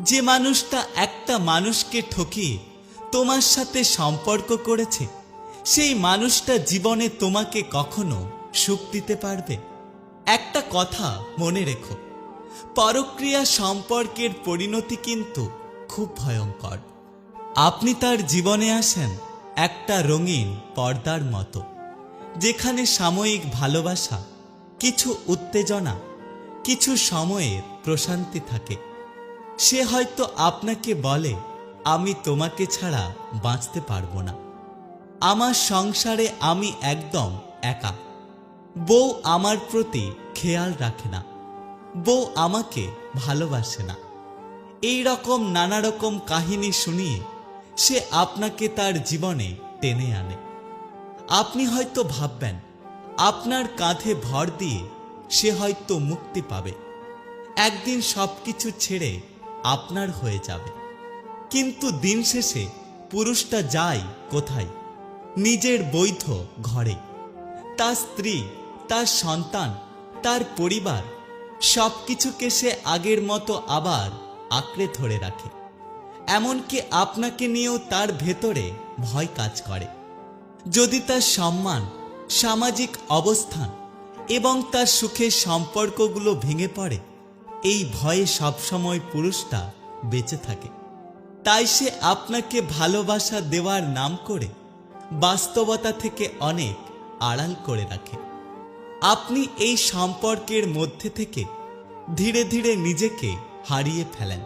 যে মানুষটা একটা মানুষকে ঠকিয়ে তোমার সাথে সম্পর্ক করেছে, সেই মানুষটা জীবনে তোমাকে কখনো সুখ দিতে পারবে? একটা কথা মনে রেখো, পরক্রিয়া সম্পর্কের পরিণতি কিন্তু খুব ভয়ঙ্কর। আপনি তার জীবনে আসেন একটা রঙিন পর্দার মতো, যেখানে সাময়িক ভালোবাসা, কিছু উত্তেজনা, কিছু সময়ের প্রশান্তি থাকে। সে হয়তো আপনাকে বলে, আমি তোমাকে ছাড়া বাঁচতে পারবো না, আমার সংসারে আমি একদম একা, বউ আমার প্রতি খেয়াল রাখে না, বউ আমাকে ভালোবাসে না। এই রকম নানা রকম কাহিনী শুনিয়ে সে আপনাকে তার জীবনে টেনে আনে। আপনি হয়তো ভাববেন আপনার কাঁধে ভর দিয়ে সে হয়তো মুক্তি পাবে, একদিন সবকিছু ছেড়ে আপনার হয়ে যাবে। কিন্তু দিন শেষে পুরুষটা যায় কোথায়? নিজের বৈধ ঘরে। তার স্ত্রী, তার সন্তান, তার পরিবার সবকিছুকে সে আগের মতো আবার আঁকড়ে ধরে রাখে। এমনকি আপনাকে নিয়েও তার ভেতরে ভয় কাজ করে। যদি তার সম্মান, সামাজিক অবস্থান এবং তার সুখের সম্পর্কগুলো ভেঙে পড়ে, এই ভয়ে সবসময় পুরুষটা বেঁচে থাকে। তাই সে আপনাকে ভালোবাসা দেওয়ার নাম করে বাস্তবতা থেকে অনেক আড়াল করে রাখে। আপনি এই সম্পর্কের মধ্যে থেকে ধীরে ধীরে নিজেকে হারিয়ে ফেলেন।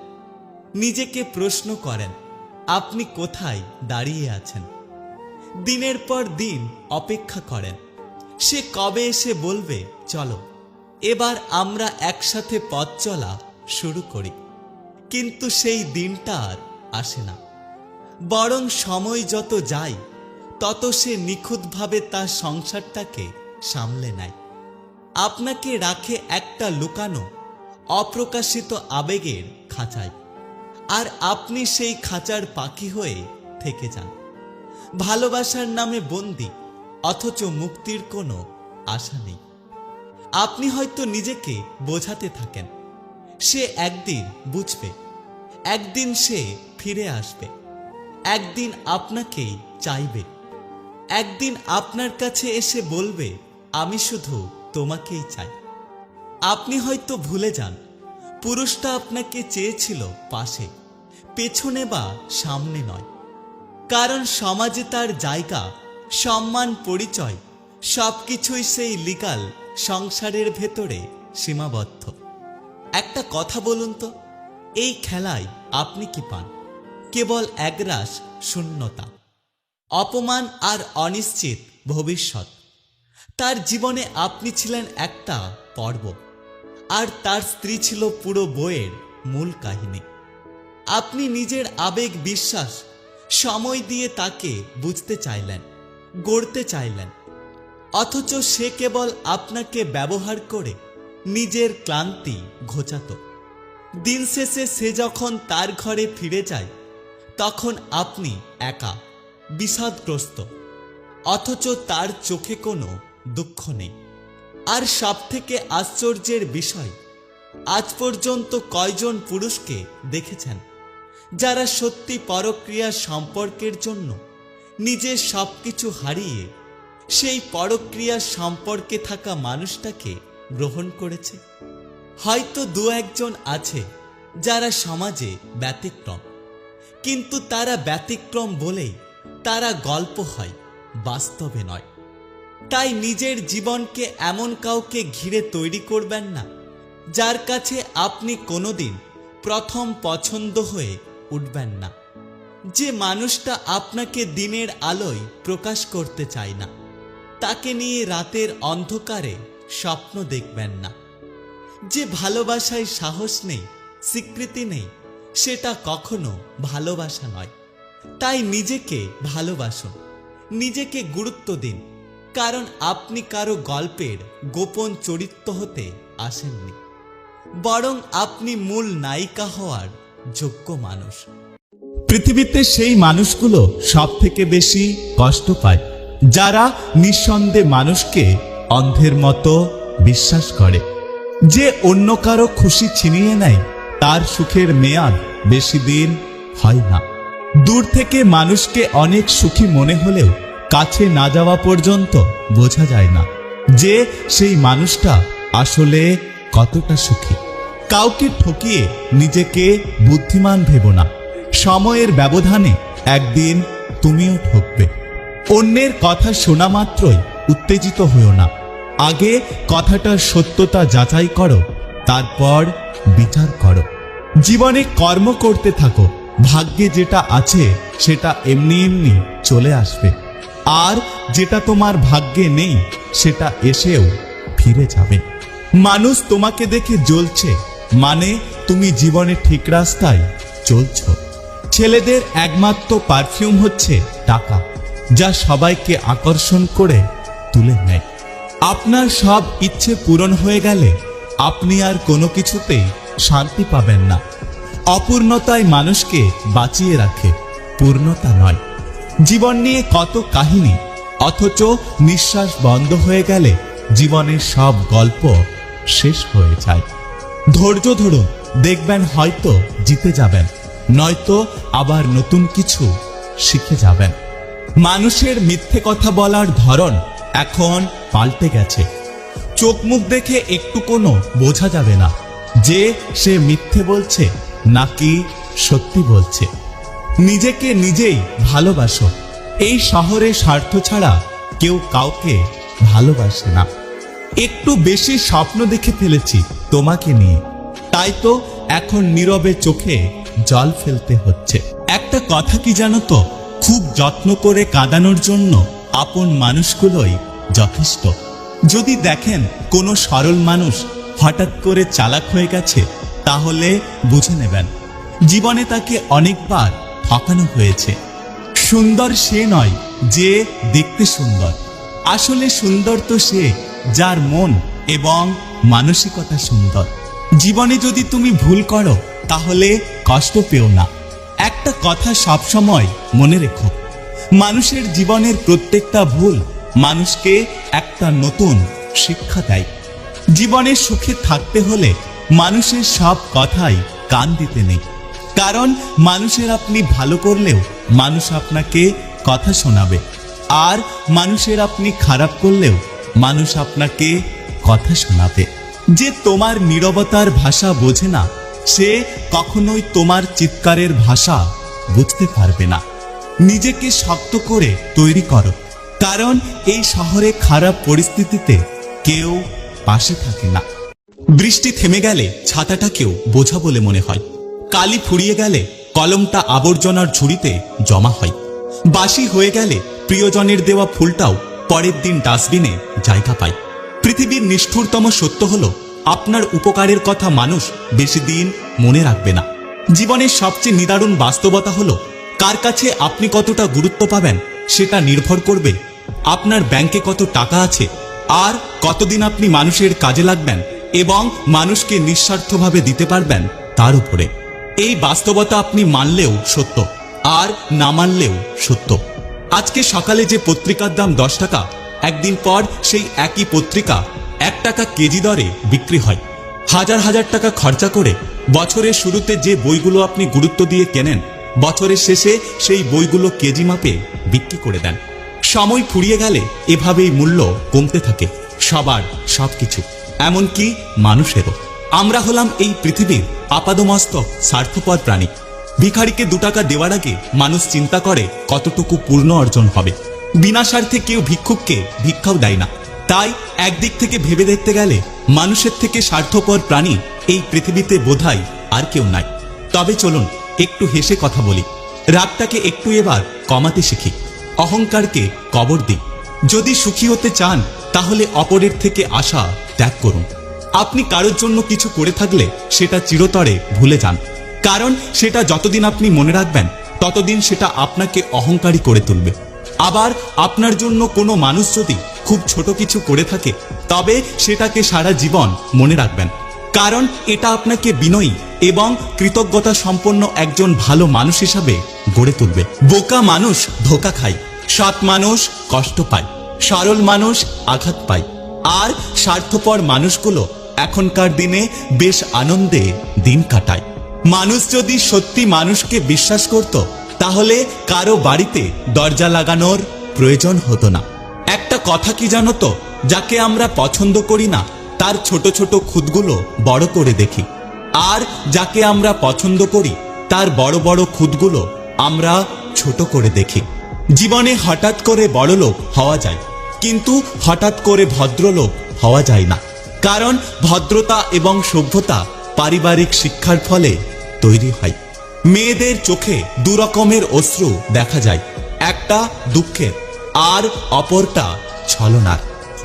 নিজেকে প্রশ্ন করেন, আপনি কোথায় দাঁড়িয়ে আছেন? দিনের পর দিন অপেক্ষা করেন সে কবে এসে বলবে, চলো এবার আমরা একসাথে পথ চলা শুরু করি। কিন্তু সেই দিনটা আর আসে না। বরং সময় যত যায় তত সে নিখুঁতভাবে তার সংসারটাকে সামলে নেয়। আপনাকে রাখে একটা লুকানো, অপ্রকাশিত আবেগের খাঁচায়, আর আপনি সেই খাঁচার পাখি হয়ে থেকে যান। ভালোবাসার নামে বন্দী, অথচ মুক্তির কোনো আশা নেই। আপনি হয়তো নিজেকে বোঝাতে থাকেন, সে একদিন বুঝবে, একদিন সে ফিরে আসবে, একদিন আপনাকেই চাইবে, একদিন আপনার কাছে এসে বলবে, আমি শুধু তোমাকেই চাই। আপনি হয়তো ভুলে যান, পুরুষটা আপনাকে চেয়েছিল পাশে, পেছনে বা সামনে নয়। কারণ সমাজে তার জায়গা, সম্মান, পরিচয় সবকিছুই সেই লিগাল সংসারের ভেতরে সীমাবদ্ধ। একটা কথা বলুন তো, এই খেলায় আপনি কি পান? কেবল একরাশ শূন্যতা, অপমান আর অনিশ্চিত ভবিষ্যৎ। তার জীবনে আপনি ছিলেন একটা পর্ব, আর তার স্ত্রী ছিল পুরো বইয়ের মূল কাহিনী। আপনি নিজের আবেগ, বিশ্বাস, সময় দিয়ে তাকে বুঝতে চাইলেন, গড়তে চাইলেন, অথচ সে কেবল আপনাকে ব্যবহার করে নিজের ক্লান্তি ঘোচাত। দিন শেষে সে যখন তার ঘরে ফিরে যায়, তখন আপনি একা, বিষাদগ্রস্ত, অথচ তার চোখে কোনো দুঃখ নেই। আর সবথেকে আশ্চর্যের বিষয়, আজ পর্যন্ত কয়জন পুরুষকে দেখেছেন যারা সত্যি পরক্রিয়া সম্পর্কের জন্য নিজের সবকিছু হারিয়ে সেই পরক্রিয়া সম্পর্কে থাকা মানুষটাকে গ্রহণ করেছে? হয়তো দু একজন আছে যারা সমাজে ব্যতিক্রম, কিন্তু তারা ব্যতিক্রম বলেই তারা গল্প হয়, বাস্তবে নয়। তাই নিজের জীবনকে এমন কাউকে ঘিরে তৈরি করবেন না যার কাছে আপনি কোনোদিন প্রথম পছন্দ হয়ে উঠবেন না। যে মানুষটা আপনাকে দিনের আলোয় প্রকাশ করতে চায় না, তাকে নিয়ে রাতের অন্ধকারে স্বপ্ন দেখবেন না। যে ভালোবাসায় সাহস নেই, স্বীকৃতি নেই, সেটা কখনো ভালোবাসা নয়। তাই নিজেকে ভালোবাসুন, নিজেকে গুরুত্ব দিন, কারণ আপনি কারো গল্পের গোপন চরিত্র হতে আসেননি, বরং আপনি মূল নায়িকা হওয়ার যোগ্য মানুষ। পৃথিবীতে সেই মানুষগুলো সব থেকে বেশি কষ্ট পায় যারা নিঃসন্দেহে মানুষকে অন্ধের মতো বিশ্বাস করে, যে অন্য কারো খুশি ছিনিয়ে নেয়, তার সুখের মেয়াদ বেশি দিন হয় না। দূর থেকে মানুষকে অনেক সুখী মনে হলেও কাছে না যাওয়া পর্যন্ত বোঝা যায় না যে সেই মানুষটা আসলে কতটা সুখী। কাউকে ঠকিয়ে নিজেকে বুদ্ধিমান ভেবো না। সময়ের ব্যবধানে একদিন তুমিও ঠকবে। অন্যের কথা শোনা মাত্রই উত্তেজিত হও না। আগে কথাটার সত্যতা যাচাই করো, তারপর বিচার করো। জীবনে কর্ম করতে থাকো। ভাগ্যে যেটা আছে সেটা এমনি এমনি চলে আসবে, আর যেটা তোমার ভাগ্যে নেই সেটা এসেও ফিরে যাবে। মানুষ তোমাকে দেখে জ্বলছে মানে তুমি জীবনে ঠিক রাস্তায় চলছ। ছেলেদের একমাত্র পারফিউম হচ্ছে টাকা, যা সবাইকে আকর্ষণ করে তুলে নেয়। আপনার সব ইচ্ছে পূরণ হয়ে গেলে আপনি আর কোনো কিছুতেই শান্তি পাবেন না। অপূর্ণতায় মানুষকে বাঁচিয়ে রাখে, পূর্ণতা নয়। জীবন নিয়ে কত কাহিনী, অথচ নিঃশ্বাস বন্ধ হয়ে গেলে জীবনের সব গল্প শেষ হয়ে যায়। ধৈর্য ধরুন, দেখবেন হয়তো জিতে যাবেন, নয়তো আবার নতুন কিছু শিখে যাবেন। মানুষের মিথ্যে কথা বলার ধরন এখন পাল্টে গেছে। চোখ মুখ দেখে একটু কোনো বোঝা যাবে না যে সে মিথ্যে বলছে নাকি সত্যি বলছে। নিজেকে নিজেই ভালোবাসো। এই শহরে স্বার্থ ছাড়া কেউ কাউকে ভালোবাসে না। একটু বেশি স্বপ্ন দেখে ফেলেছি তোমাকে নিয়ে, তাই তো এখন নীরবে চোখে জল ফেলতে হচ্ছে। একটা কথা কি জানো তো, খুব যত্ন করে কাঁদানোর জন্য আপন মানুষগুলোই যথেষ্ট। যদি দেখেন কোনো সরল মানুষ হঠাৎ করে চালাক হয়ে গেছে, তাহলে বুঝে নেবেন জীবনে তাকে অনেকবার ঠকানো হয়েছে। সুন্দর সে নয় যে দেখতে সুন্দর, আসলে সুন্দর তো সে যার মন এবং মানসিকতা সুন্দর। জীবনে যদি তুমি ভুল করো তাহলে কষ্ট পেও না। একটা কথা সবসময় মনে রেখো, মানুষের জীবনের প্রত্যেকটা ভুল মানুষকে একটা নতুন শিক্ষা দেয়। জীবনে সুখে থাকতে হলে মানুষের সব কথাই কান দিতে নেই, কারণ মানুষের আপনি ভালো করলেও মানুষ আপনাকে কথা শোনাবে, আর মানুষের আপনি খারাপ করলেও মানুষ আপনাকে কথা শোনাবে। যে তোমার নীরবতার ভাষা বোঝে না, সে কখনোই তোমার চিৎকারের ভাষা বুঝতে পারবে না। নিজেকে শক্ত করে তৈরি করো, কারণ এই শহরে খারাপ পরিস্থিতিতে কেউ পাশে থাকে না। বৃষ্টি থেমে গেলে ছাতাটাকেও বোঝা বলে মনে হয়। কালি ফুরিয়ে গেলে কলমটা আবর্জনার ঝুড়িতে জমা হয়। বাসি হয়ে গেলে প্রিয়জনের দেওয়া ফুলটাও পরের দিন ডাস্টবিনে জায়গা পায়। পৃথিবীর নিষ্ঠুরতম সত্য হলো, আপনার উপকারের কথা মানুষ বেশি দিন মনে রাখবে না। জীবনের সবচেয়ে নিদারুণ বাস্তবতা হলো, কার কাছে আপনি কতটা গুরুত্ব পাবেন সেটা নির্ভর করবে আপনার ব্যাংকে কত টাকা আছে, আর কতদিন আপনি মানুষের কাজে লাগবেন এবং মানুষকে নিঃস্বার্থভাবে দিতে পারবেন তার উপরে। এই বাস্তবতা আপনি মানলেও সত্য, আর না মানলেও সত্য। আজকে সকালে যে পত্রিকার দাম 10 টাকা, একদিন পর সেই একই পত্রিকা 1 টাকা কেজি দরে বিক্রি হয়। হাজার হাজার টাকা খরচা করে বছরের শুরুতে যে বইগুলো আপনি গুরুত্ব দিয়ে কেনেন, বছরের শেষে সেই বইগুলো কেজি মাপে বিক্রি করে দেন। সময় ফুরিয়ে গেলে এভাবেই মূল্য কমতে থাকে সবার, সবকিছু, এমনকি মানুষেরও। আমরা হলাম এই পৃথিবীর আপাদমস্তক স্বার্থপর প্রাণী। ভিখারিকে 2 টাকা দেওয়ার আগে মানুষ চিন্তা করে কতটুকু পূর্ণ অর্জন হবে। বিনা স্বার্থে কেউ ভিক্ষুককে ভিক্ষাও দেয় না। তাই একদিক থেকে ভেবে দেখতে গেলে মানুষের থেকে স্বার্থপর প্রাণী এই পৃথিবীতে বোধহয় আর কেউ নাই। তবে চলুন একটু হেসে কথা বলি, রাগটাকে একটু এবার কমাতে শিখি, অহংকারকে কবর দিই। যদি সুখী হতে চান তাহলে অপরের থেকে আশা ত্যাগ করুন। আপনি কারোর জন্য কিছু করে থাকলে সেটা চিরতরে ভুলে যান, কারণ সেটা যতদিন আপনি মনে রাখবেন ততদিন সেটা আপনাকে অহংকারী করে তুলবে। আবার আপনার জন্য কোনো মানুষ যদি খুব ছোট কিছু করে থাকে, তবে সেটাকে সারা জীবন মনে রাখবেন, কারণ এটা আপনাকে বিনয়ী এবং কৃতজ্ঞতা সম্পন্ন একজন ভালো মানুষ হিসাবে গড়ে তুলবে। বোকা মানুষ ধোঁকা খায়, সৎ মানুষ কষ্ট পায়, সরল মানুষ আঘাত পায়, আর স্বার্থপর মানুষগুলো এখনকার দিনে বেশ আনন্দে দিন কাটায়। মানুষ যদি সত্যি মানুষকে বিশ্বাস করত, তাহলে কারো বাড়িতে দরজা লাগানোর প্রয়োজন হতো না। একটা কথা কি জানো তো, যাকে আমরা পছন্দ করি না তার ছোট ছোট খুঁতগুলো বড় করে দেখি, আর যাকে আমরা পছন্দ করি তার বড় বড় খুঁতগুলো আমরা ছোট করে দেখি। জীবনে হঠাৎ করে বড়লোক হওয়া যায়, কিন্তু হঠাৎ করে ভদ্রলোক হওয়া যায় না। কারণ ভদ্রতা এবং সভ্যতা পারিবারিক শিক্ষার ফলে তৈরি হয়। মেয়েদের চোখে দুরকমের অশ্রু দেখা যায়, একটা দুঃখের আর অপরটা ছলনার।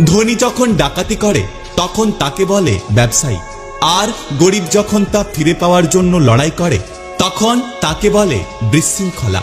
ধনী যখন ডাকাতি করে তখন তাকে বলে ব্যবসায়ী, আর গরিব যখন তা ফিরে পাওয়ার জন্য লড়াই করে তখন তাকে বলে বিশৃঙ্খলা।